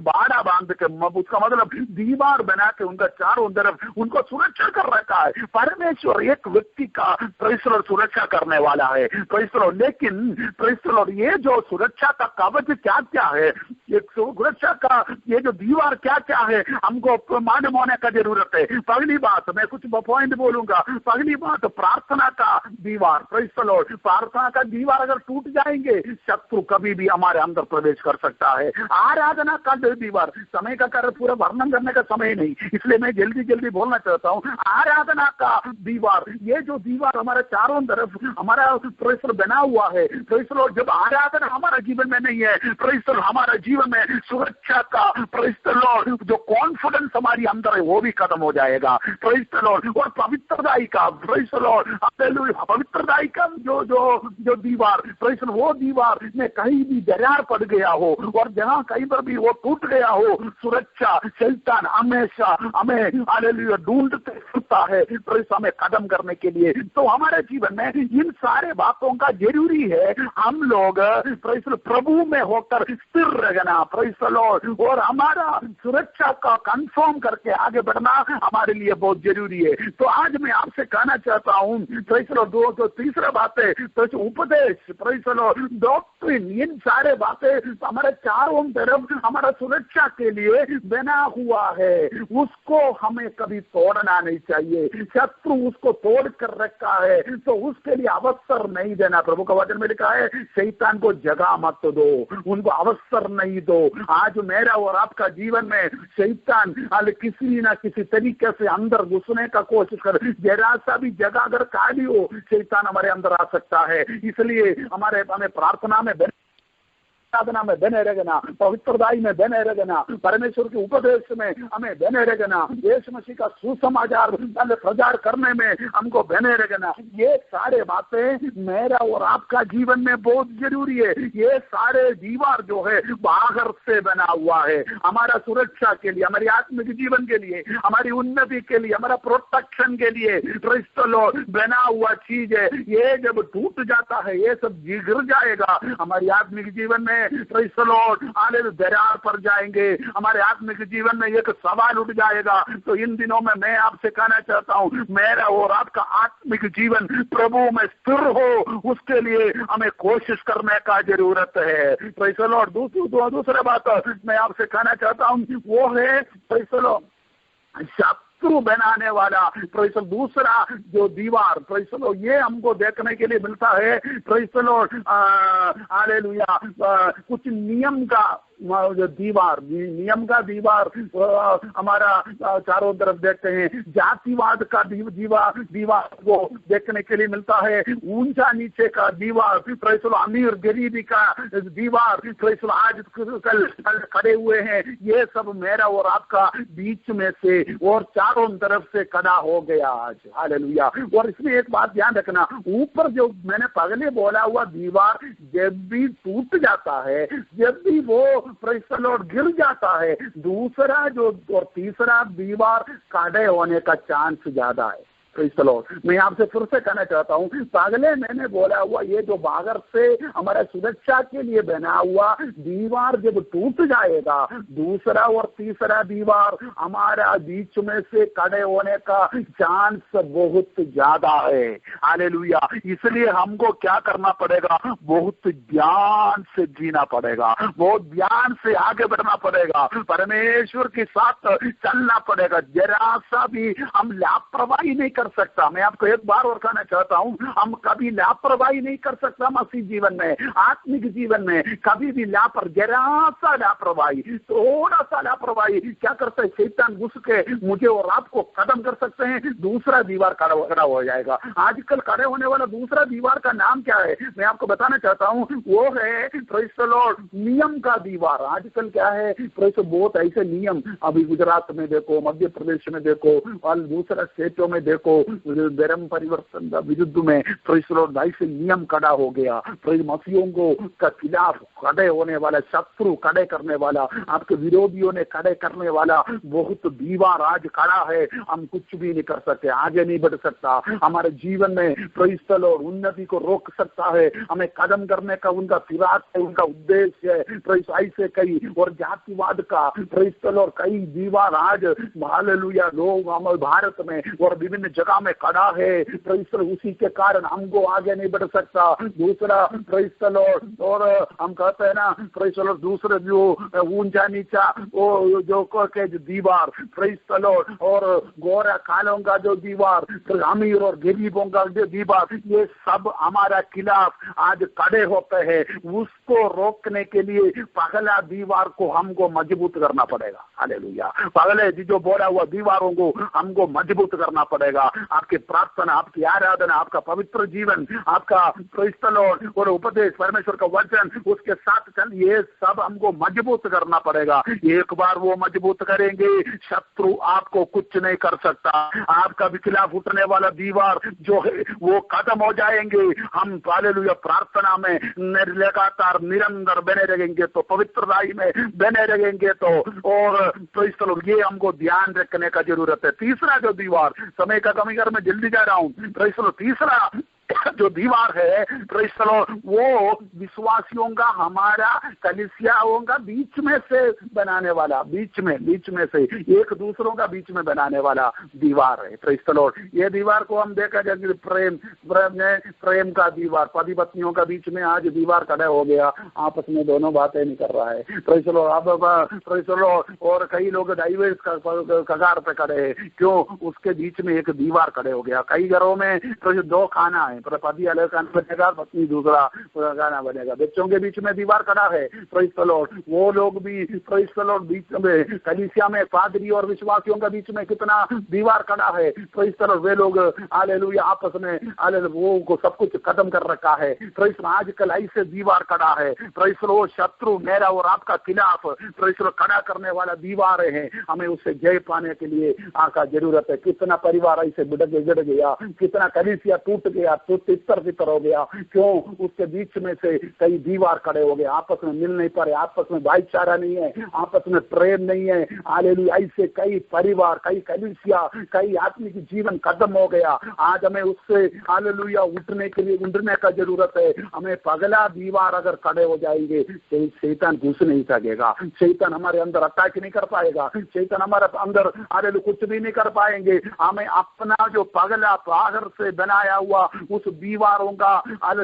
Speaker 4: बाड़ा बांध के, उसका मतलब दीवार बना के उनका चारों तरफ उनको सुरक्षा कर रखा है। परमेश्वर एक व्यक्ति का सुरक्षा करने वाला है। लेकिन ये जो सुरक्षा का कवच क्या क्या है, एक सुरक्षा का ये जो दीवार क्या क्या है, हमको मालूम होने का जरूरत है। पहली बात, मैं कुछ पॉइंट बोलूंगा। पहली बात, प्रार्थना का दीवार। प्रार्थना का दीवार अगर टूट जाएंगे, शत्रु कभी भी हमारे अंदर प्रवेश कर सकता है। आराधना का दीवार, समय का कार्य पूरा वर्णन करने का समय नहीं, इसलिए मैं जल्दी जल्दी बोलना चाहता हूँ। आराधना का दीवार, ये जो दीवार हमारे चारों तरफ हमारा बना हुआ है, जब आराधना हमारा जीवन में नहीं है, हमारा जीवन में सुरक्षा का जो कॉन्फिडेंस हमारी अंदर है वो भी खत्म हो जाएगा। और पवित्रताई का पवित्रताई का जो दीवार, वो दीवार में कहीं भी दरार पड़ गया हो और जहां कहीं पर भी वो टूट गया हो, सुरक्षा शैतान हमेशा हमें ढूंढते फिरता है हमें खत्म करने के लिए। तो हमारे जीवन में इन सारे बातों का जरूरी है, हम लोग प्रभु में होकर स्थिर रहना, और हमारा सुरक्षा का कंफर्म करके आगे बढ़ना हमारे लिए बहुत जरूरी है। तो आज मैं आपसे कहना चाहता हूँ, दो तीसरा बात है उपदेश, डॉक्ट्रिन, इन सारे बातें हमारे चारों तरफ हमारा सुरक्षा के लिए बना हुआ है, उसको हमें कभी तोड़ना नहीं चाहिए। शत्रु उसको तोड़ कर रखा है तो उसके लिए अवसर नहीं देना। प्रभु का वचन में लिखा है, शैतान को जगह मत दो, उनको अवसर नहीं दो। आज मेरा और आपका जीवन में शैतान किसी ना किसी तरीके से अंदर घुसने का कोशिश कर, जरा सा भी जगह अगर खाली हो, शैतान हमारे अंदर आ सकता है। इसलिए हमें प्रार्थना में साधना में बने रहना, पवित्रताई में बने रहना, परमेश्वर के उपदेश में हमें बने रहना, यीशु मसीह का सुसमाचार प्रचार करने में हमको बने रहना। ये सारे बातें मेरा और आपका जीवन में बहुत जरूरी है। ये सारे दीवार जो है बाहर से बना हुआ है, हमारा सुरक्षा के लिए, हमारी आत्मिक जीवन के लिए, हमारी उन्नति के लिए, हमारा प्रोटेक्शन के लिए बना हुआ चीज है। ये जब टूट जाता है, ये सब गिर जाएगा, हमारी आत्मिक जीवन में दरार पर जाएंगे, हमारे आत्मिक जीवन में एक सवाल उठ जाएगा। तो इन दिनों में मैं आपसे कहना चाहता हूँ, मेरा और आपका आत्मिक जीवन प्रभु में स्थिर हो, उसके लिए हमें कोशिश करने का जरूरत है। दूसरा बात मैं आपसे कहना चाहता हूँ, वो है शत्रु बनाने वाला दूसरा जो दीवार, ये हमको देखने के लिए मिलता है। हालेलुया, कुछ नियम का जो दीवार, नियम का दीवार हमारा चारों तरफ देखते हैं। जातिवाद का दीवार को देखने के लिए मिलता है। ऊंचा नीचे का दीवार, अमीर गरीबी का दीवार आज कल खड़े हुए हैं। ये सब मेरा और आपका बीच में से और चारों तरफ से खड़ा हो गया आज। हालेलुया। और इसमें एक बात ध्यान रखना, ऊपर जो मैंने पहले बोला हुआ दीवार जब भी टूट जाता है, जब भी वो गिर जाता है, दूसरा जो और तीसरा दीवार खड़े होने का चांस ज्यादा है। मैं आपसे फिर से कहना चाहता हूँ, पहले मैंने बोला हुआ ये जो बाहर से हमारा सुरक्षा के लिए बना हुआ दीवार जब टूट जाएगा, दूसरा और तीसरा दीवार हमारा बीच में से खड़े होने का चांस बहुत ज्यादा है। हालेलुया। इसलिए हमको क्या करना पड़ेगा, बहुत ध्यान से जीना पड़ेगा, बहुत ध्यान से आगे बढ़ना पड़ेगा, परमेश्वर के साथ चलना पड़ेगा। जरा सा भी हम लापरवाही नहीं कर सकता। मैं आपको एक बार और कहना चाहता हूं, हम कभी लापरवाही नहीं कर सकता मसीह जीवन में, आत्मिक जीवन में कभी भी जरा सा लापरवाही, थोड़ा सा लापरवाही क्या करता है, शैतान घुस के मुझे और आपको खत्म कर सकते हैं, दूसरा दीवार खड़ा हो जाएगा। आजकल खड़े होने वाला दूसरा दीवार का नाम क्या है, मैं आपको बताना चाहता हूं, वो है नियम का दीवार। आजकल क्या है, बहुत ऐसे नियम, अभी गुजरात में देखो, मध्य प्रदेश में देखो और दूसरा स्टेटों में देखो, को धर्म परिवर्तन का विरुद्ध में प्रेज़ द लॉर्ड ऐसे नियम खड़ा हो गया। प्रेज़ मसीहों को का खिलाफ खड़े होने वाला, शत्रु खड़े करने वाला, आपके विरोधियों ने खड़े करने वाला बहुत दीवार आज खड़ा है। हम कुछ भी नहीं कर सकते, आगे नहीं बढ़ सकता। हमारे जीवन में प्रेज़ द लॉर्ड उन्नति को रोक सकता है। हमें कदम करने का उनका फिराक है, उनका उद्देश्य है। प्रेज़ ऐसे कई और जातिवाद का प्रेज़ द लॉर्ड कई दीवार आज हालेलुया लोग हमारे भारत में और विभिन्न जगह में खड़ा है। प्रेज़ उसी के कारण हमको आगे नहीं बढ़ सकता। दूसरा प्रेज़ द लॉर्ड, और हम कहते हैं ना प्रेज़ द लॉर्ड, दूसरे जो ऊंचा नीचा वो जो के दीवार प्रेज़ द लॉर्ड, और गोरा कालों का जो दीवार, अमीर और गरीबों का जो दीवार, ये सब हमारा खिलाफ आज खड़े होते हैं। उसको रोकने के लिए पहला दीवार को हमको मजबूत करना पड़ेगा। हालेलुया, पहले जो बोला हुआ दीवारों को हमको मजबूत करना पड़ेगा। आपकी प्रार्थना, आपकी आराधना, आपका पवित्र जीवन, आपका प्रेज़ द लॉर्ड और उपदेश, परमेश्वर का वचन, उसके साथ चल, ये सब हमको मजबूत करना पड़ेगा। एक बार वो मजबूत करेंगे, शत्रु आपको कुछ नहीं कर सकता। आपका भी खिलाफ उठने वाला दीवार जो है वो खत्म हो जाएंगे। हम हालेलुया प्रार्थना में लगातार निरंतर बने रहेंगे तो, पवित्रताई में बने रहेंगे तो, और प्रेज़ द लॉर्ड ये हमको ध्यान रखने का जरूरत है। तीसरा जो दीवार, समय का कमी कर मैं जल्दी जा रहा हूँ, प्रेज़ द लॉर्ड तीसरा जो दीवार है प्रेज़ द लॉर्ड, वो विश्वासियों का, हमारा कलीसियाओं का बीच में से बनाने वाला, बीच में से एक दूसरों का बीच में बनाने वाला दीवार है। प्रेज़ द लॉर्ड, ये दीवार को हम देखा जाए प्रेम का दीवार, पति पत्नियों का बीच में आज दीवार खड़ा हो गया, आपस में दोनों बातें नहीं कर रहा है। प्रेज़ द लॉर्ड, अब प्रेज़ द लॉर्ड, और कई लोग डाइवर्स कगार पे खड़े हैं, क्यों? उसके बीच में एक दीवार खड़े हो गया। कई घरों में दो खाना है, पति अलग खाना बनेगा, पत्नी दूसरा खाना बनेगा, बच्चों के बीच में दीवार खड़ा है। प्रेज़ द लॉर्ड, वो लोग भी प्रेज़ द लॉर्ड बीच में, कलीसिया में पादरी और विश्वासियों के बीच में कितना दीवार खड़ा है। प्रेज़ द लॉर्ड, वे लोग हालेलुया आपस में वो को सब कुछ खत्म कर रखा है। प्रेज़ आजकल ऐसे दीवार खड़ा है। प्रेज़ द लॉर्ड, शत्रु मेरा और आपका खिलाफ प्रेज़ द लॉर्ड खड़ा करने वाला दीवार है। हमें उससे जय पाने के लिए आका जरूरत है। कितना परिवार ऐसे बिगड़ गया, कितना कलीसिया टूट गया, तो तितर हो गया, क्यों? उसके बीच में से कई दीवार खड़े हो गए, आपस में मिल नहीं पा रहे, आपस में भाईचारा नहीं है, आपस में प्रेम नहीं है। हालेलुया, ऐसे कई परिवार, कई कलीसिया, कई आत्मिक जीवन खत्म हो गया। आज हमें उससे हालेलुया उठने के लिए उठने का जरूरत है। हमें पगला दीवार अगर खड़े हो जाएंगे, शैतान घुस नहीं सकेगा, शैतान हमारे अंदर अटैक नहीं कर पाएगा, शैतान हमारे अंदर हालेलुया कुछ भी नहीं कर पाएंगे। हमें अपना जो पगला बाहर से बनाया हुआ उस दीवारों का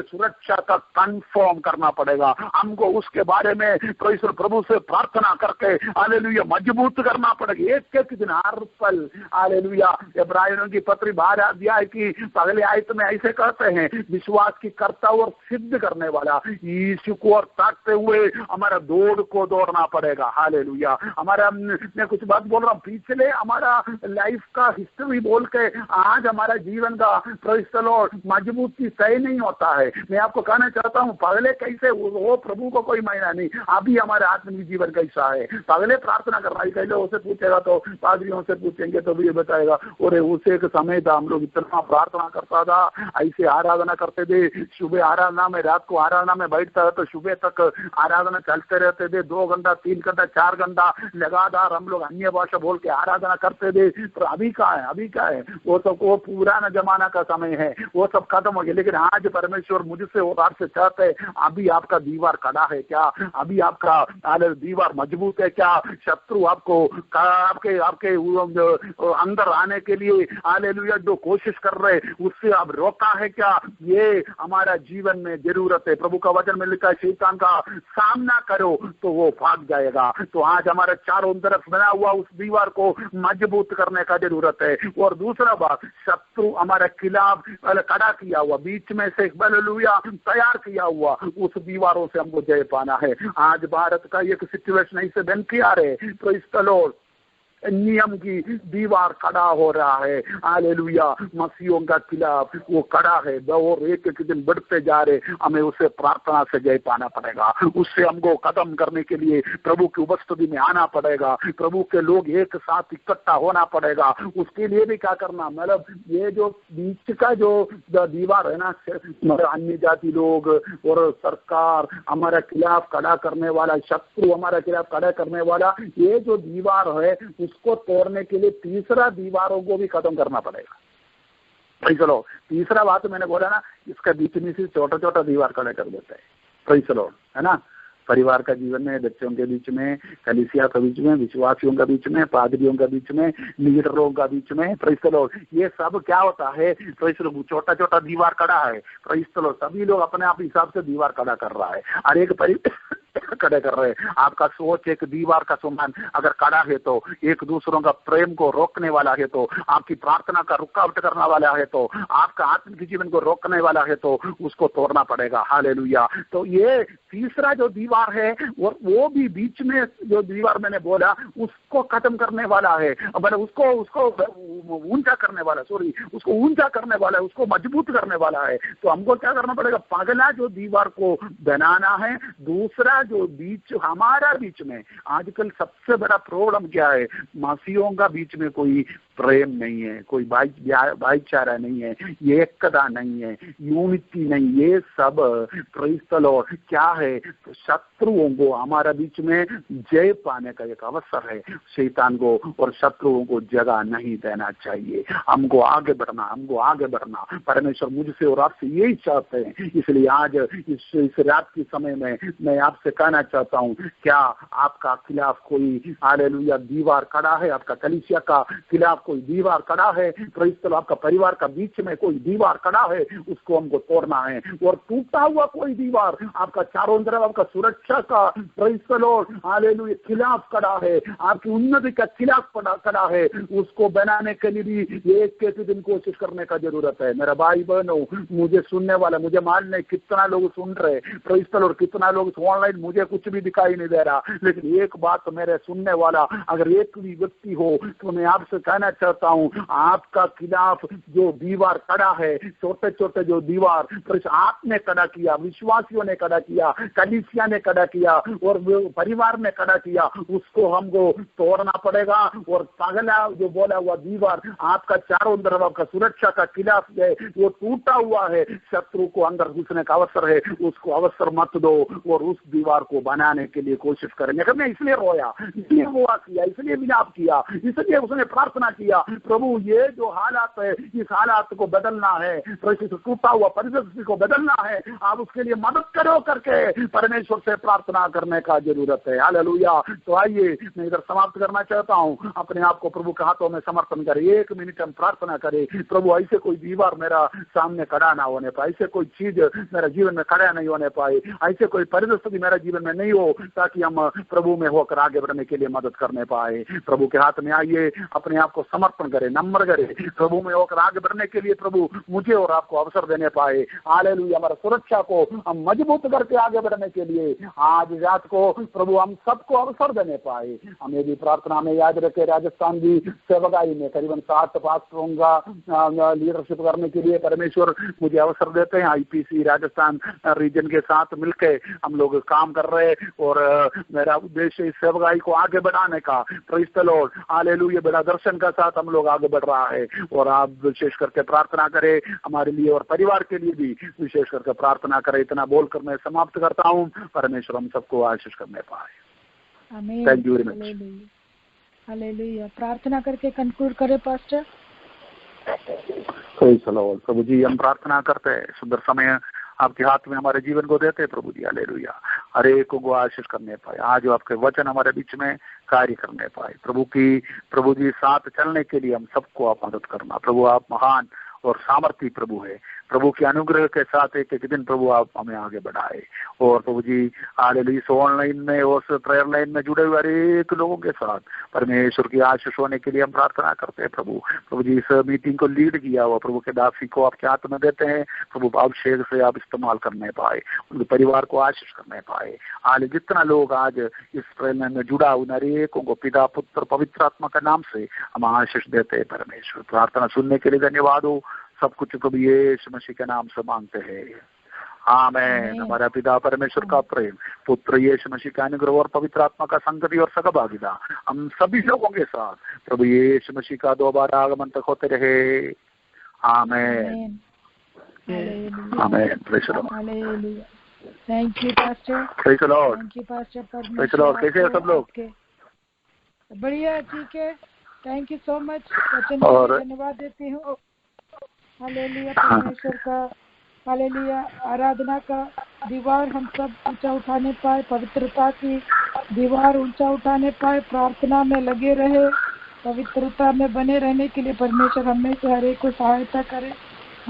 Speaker 4: सुरक्षा का कंफर्म करना पड़ेगा। हमको उसके बारे में प्रभु से प्रार्थना करके हालेलुया मजबूत करना पड़ेगा। एक दिन हर पल हालेलुया। इब्रानियों की पत्री 12 अध्याय की पहले आयत में ऐसे कहते हैं, विश्वास की कर्ता और सिद्ध करने वाला यीशु को और ताकते हुए हमारा दौड़ को दौड़ना पड़ेगा। हालेलुया, हमारा मैं कुछ बात बोल रहा हूँ, पिछले हमारा लाइफ का हिस्ट्री बोल के आज हमारा जीवन का प्रेज़ द लॉर्ड मजबूती सही नहीं होता है। मैं आपको कहना चाहता हूँ, पहले कैसे वो प्रभु को कोई मायना नहीं, अभी हमारे आत्मिक जीवन कैसा है। पहले प्रार्थना करना ही, पहले उसे पूछेगा तो पादरियों से पूछेंगे तो भी ये बताएगा, और उसे एक समय था हम लोग इतना प्रार्थना करता था, ऐसे आराधना करते थे, सुबह आराधना में, रात को आराधना में बैठता है तो सुबह तक आराधना चलते रहते थे, 2 घंटा 3 घंटा 4 घंटा लगातार हम लोग अन्य भाषा बोल के आराधना करते थे। तो अभी क्या है, अभी क्या है, वो सब वो पुराना जमाना का समय है, वो सब खत्म हो गया। लेकिन आज परमेश्वर मुझसे और आपसे चाहते हैं, अभी आपका दीवार खड़ा है क्या? अभी आपका दीवार मजबूत है क्या? शत्रु आपको आपके आपके अंदर आने के लिए हालेलुया जो कोशिश कर रहे उससे आप रोका है क्या? ये हमारा जीवन में जरूरत है। प्रभु का वचन में लिखा है, शैतान का सामना करो तो वो भाग जाएगा। तो आज हमारे चारों तरफ बना हुआ उस दीवार को मजबूत करने का जरूरत है। और दूसरा बात, शत्रु हमारे खिलाफ खड़ा किया हुआ, बीच में से हालेलुया तैयार किया हुआ उस दीवारों से हमको जय पाना है। आज भारत का एक सिचुएशन ऐसे बन के आ रहे, प्रेज़ द लॉर्ड, नियम की दीवार खड़ा हो रहा है। हालेलुया, मसीहों का खिलाफ वो खड़ा है और एक एक दिन बढ़ते जा रहे। हमें उसे प्रार्थना से जय पाना पड़ेगा, उससे हमको खत्म करने के लिए प्रभु की उपस्थिति में आना पड़ेगा, प्रभु के लोग एक साथ इकट्ठा होना पड़ेगा। उसके लिए भी क्या करना, मतलब ये जो बीच का जो दीवार है ना, अन्य जाति लोग और सरकार हमारे खिलाफ खड़ा करने वाला, शत्रु हमारे खिलाफ खड़ा करने वाला, ये जो दीवार है उसको तोड़ने के लिए तीसरा दीवारों को भी खत्म करना पड़ेगा। भाई चलो, तीसरा बात मैंने बोला ना, इसका बीच में से छोटा छोटा दीवार खड़े कर देता है। भाई चलो, है ना, परिवार का जीवन में, बच्चों के बीच में, कलीसिया के बीच में, विश्वासियों के बीच में, पादरियों के बीच में, लीडरों का बीच में, प्रेस, ये सब क्या होता है, प्रेस, छोटा छोटा दीवार खड़ा है। प्रेस, सभी लोग अपने आप हिसाब से दीवार खड़ा कर रहा है, हर एक खड़े कर रहे हैं। आपका सोच एक दीवार का समान अगर खड़ा है तो, एक दूसरों का प्रेम को रोकने वाला है तो, आपकी प्रार्थना का रुकावट करने वाला है तो, आपका आत्मिक जीवन को रोकने वाला है तो उसको तोड़ना पड़ेगा। हालेलुया। तो ये तीसरा जो दीवार है वो भी बीच में जो दीवार मैंने बोला उसको खत्म करने वाला है, उसको ऊंचा करने वाला, उसको ऊंचा करने वाला है, उसको मजबूत करने वाला है। तो हमको क्या करना पड़ेगा, पगला जो दीवार को बनाना है। दूसरा जो बीच हमारा बीच में आजकल सबसे बड़ा प्रॉब्लम क्या है, मसीहों का बीच में कोई प्रेम नहीं है, कोई भाईचारा नहीं है, ये एकता नहीं है, यूनिटी नहीं, ये सब प्रेज़ द लॉर्ड क्या है, तो शत्रुओं को हमारा बीच में जय पाने का एक अवसर है। शैतान को और शत्रुओं को जगह नहीं देना चाहिए। हमको आगे बढ़ना, हमको आगे बढ़ना। परमेश्वर मुझसे और आपसे यही चाहते हैं। इसलिए आज इस रात के समय में मैं आपसे कहना चाहता हूँ, क्या आपका खिलाफ कोई हालेलुया दीवार खड़ा है, आपका कलीसिया का खिलाफ कोई दीवार खड़ा है, प्रेज़ द लॉर्ड, आपका परिवार का बीच में कोई दीवार खड़ा है, उसको हमको तोड़ना है। और टूटा हुआ कोई दीवार आपका चारों तरफ आपका सुरक्षा का, प्रेज़ द लॉर्ड, हालेलुया, खिलाफ खड़ा है, आपकी उन्नति का खिलाफ खड़ा है, उसको बनाने के लिए भी एक दिन कोशिश करने का जरूरत है। मेरा भाई बहनों, मुझे सुनने वाला, मुझे मालूम नहीं कितना लोग सुन रहे, प्रेज़ द लॉर्ड, कितना लोग ऑनलाइन, मुझे कुछ भी दिखाई नहीं दे रहा, लेकिन एक बात तो मेरे सुनने वाला अगर एक भी व्यक्ति हो तो मैं आपसे कहना चाहता हूं, आपका खिलाफ जो दीवार खड़ा है, छोटे छोटे जो दीवार आपने खड़ा किया, विश्वासियों ने खड़ा किया, कलीसिया ने खड़ा किया और परिवार ने खड़ा किया, उसको हमको तोड़ना पड़ेगा। और पगला जो बोला हुआ दीवार आपका चारों तरफ आपका सुरक्षा का खिलाफ है, वो टूटा हुआ है, शत्रु को अंदर घुसने का अवसर है, उसको अवसर मत दो और उस दीवार को बनाने के लिए कोशिश करेंगे। मैं इसलिए रोया, इसलिए हुआ किया, इसलिए विलाप किया, इसलिए उसने प्रार्थना किया, प्रभु ये जो हालात है, इस हालात को बदलना है, टूटा हुआ परिस्थिति को बदलना है, आप उसके लिए मदद करो करके परमेश्वर से प्रार्थना करने का जरूरत है। हालेलुया। तो आइए मैं इधर समाप्त करना चाहता हूँ, अपने आप को प्रभु के हाथों में समर्पण करें, 1 मिनट हम प्रार्थना करें। प्रभु ऐसे कोई दीवार मेरा सामने खड़ा ना होने पाए, ऐसे कोई चीज मेरा जीवन में खड़ा नहीं होने पाए, ऐसे कोई परिस्थिति मेरा जीवन में नहीं हो, ताकि हम प्रभु में होकर आगे बढ़ने के लिए मदद करने पाए। प्रभु के हाथ में आइए, अपने आप को समर्पण करें, नम्र करें, प्रभु में होकर आगे बढ़ने के लिए प्रभु मुझे और आपको अवसर देने पाए। हालेलुया। हमारा सुरक्षा को हम मजबूत करके आगे बढ़ने के लिए आज रात को प्रभु हम सबको अवसर देने पाए। हमें भी प्रार्थना में याद रखे, राजस्थान की सेवकाई में करीबन 7 पास्टरों का लीडरशिप करने के लिए परमेश्वर मुझे अवसर देते हैं। IPC राजस्थान रीजन के साथ मिलकर हम लोग काम कर रहे हैं और मेरा उद्देश्य इस सेवकाई को आगे बढ़ाने का, प्रेज़ द लॉर्ड, हालेलुया, बड़ा दर्शन का साथ हम लोग आगे बढ़ रहा है। और आप विशेष करके प्रार्थना करें हमारे लिए और परिवार के लिए भी विशेष करके प्रार्थना करें। इतना बोलकर मैं समाप्त करता हूँ। परमेश्वर हम सबको आशीष करने पाए।
Speaker 3: आमीन।
Speaker 4: Thank you very much.
Speaker 3: Hallelujah. प्रार्थना करके कंक्लूड करें पास्टर।
Speaker 4: Praise the Lord. प्रभु जी हम प्रार्थना करते हैं, सुंदर समय आपके हाथ में हमारे जीवन को देते हैं प्रभु जी। हालेलुया। हर एक को आशीष करने पाए, आज आपके वचन हमारे बीच में कार्य करने पाए। प्रभु जी साथ चलने के लिए हम सबको आप मदद करना। प्रभु आप महान और सामर्थी प्रभु है। प्रभु के अनुग्रह के साथ एक एक दिन प्रभु आप हमें आगे बढ़ाए। और प्रभु जी हालेलुया इस ऑनलाइन में और प्रेयर लाइन में जुड़े हुए हर एक लोगों के साथ परमेश्वर की आशीष होने के लिए हम प्रार्थना करते हैं। प्रभु जी इस मीटिंग को लीड किया हुआ प्रभु के दासी को आपके हाथ में देते हैं। प्रभु अभिषेक से आप इस्तेमाल करने पाए, उनके परिवार को आशीष करने पाए। हाल जितना लोग आज इस प्रेयर लाइन में जुड़ा उन हरेकों को पिता पुत्र पवित्र आत्मा का नाम से हम आशीष देते हैं। परमेश्वर प्रार्थना सुनने के लिए धन्यवाद हो। सब कुछ प्रभु यीशु मसीह के नाम से मांगते हैं, आमीन। हमारा पिता परमेश्वर का प्रेम, पुत्र यीशु मसीह का अनुग्रह और पवित्र आत्मा का संगति और सहभागिता हम सभी लोगों के साथ प्रभु यीशु मसीह का दोबारा आगमन तक होते रहे, आमीन, आमीन। Praise the Lord.
Speaker 3: Thank you pastor,
Speaker 4: praise the Lord,
Speaker 3: thank you pastor.
Speaker 4: Praise the Lord. कैसे हैं सब लोग?
Speaker 3: बढ़िया, ठीक है, थैंक यू सो मच।
Speaker 4: और
Speaker 3: धन्यवाद देती हूँ हालेलुया परमेश्वर का, हालेलुया आराधना का दीवार हम सब ऊंचा उठाने पाए, पवित्रता की दीवार ऊंचा उठाने पाए, प्रार्थना में लगे रहे, पवित्रता में बने रहने के लिए परमेश्वर हमें से हर एक को सहायता करे,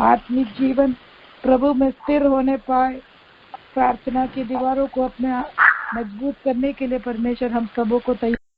Speaker 3: आत्मिक जीवन प्रभु में स्थिर होने पाए, प्रार्थना की दीवारों को अपने मजबूत करने के लिए परमेश्वर हम सबों को तैयार